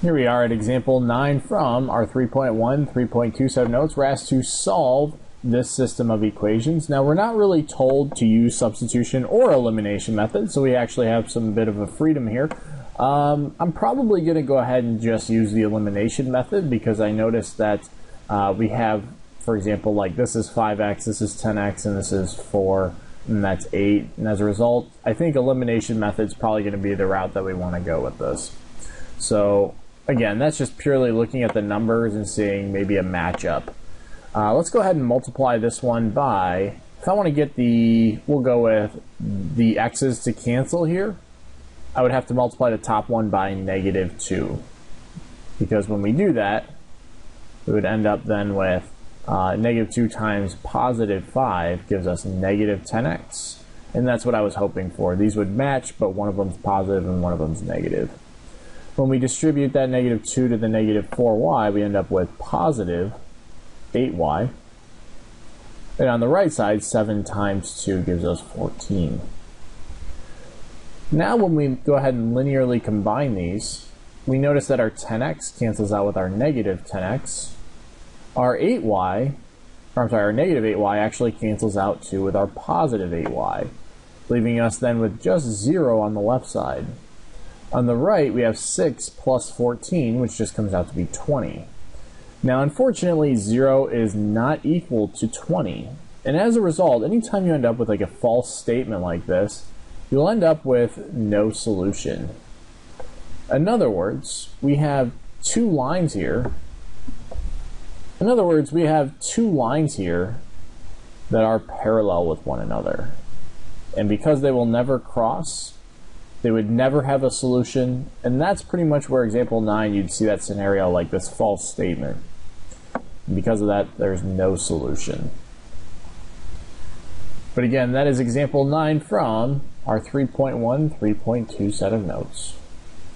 Here we are at example 9 from our 3.1, 3.2 set of notes. We're asked to solve this system of equations. Now, we're not really told to use substitution or elimination methods, so we actually have some bit of a freedom here. I'm probably going to go ahead and just use the elimination method because I noticed that we have, for example, like this is 5x, this is 10x, and this is 4, and that's 8. And as a result, I think elimination method is probably going to be the route that we want to go with this. So again, that's just purely looking at the numbers and seeing maybe a matchup. Let's go ahead and multiply this one by, if I want to get the, we'll go with the x's to cancel here, I would have to multiply the top one by -2. Because when we do that, we would end up then with -2 times +5 gives us -10x. And that's what I was hoping for. These would match, but one of them's positive and one of them's negative. When we distribute that -2 to the -4y, we end up with positive 8y. And on the right side, 7 times 2 gives us 14. Now when we go ahead and linearly combine these, we notice that our 10x cancels out with our -10x. Our 8y, or I'm sorry, our -8y actually cancels out too with our positive 8y, leaving us then with just 0 on the left side. On the right, we have 6 plus 14, which just comes out to be 20. Now, unfortunately, 0 is not equal to 20. And as a result, anytime you end up with like a false statement like this, you'll end up with no solution. In other words, we have two lines here. That are parallel with one another. And because they will never cross, they would never have a solution, and that's pretty much where example 9 you'd see that scenario like this false statement. And because of that, there's no solution. But again, that is example 9 from our 3.1, 3.2 set of notes.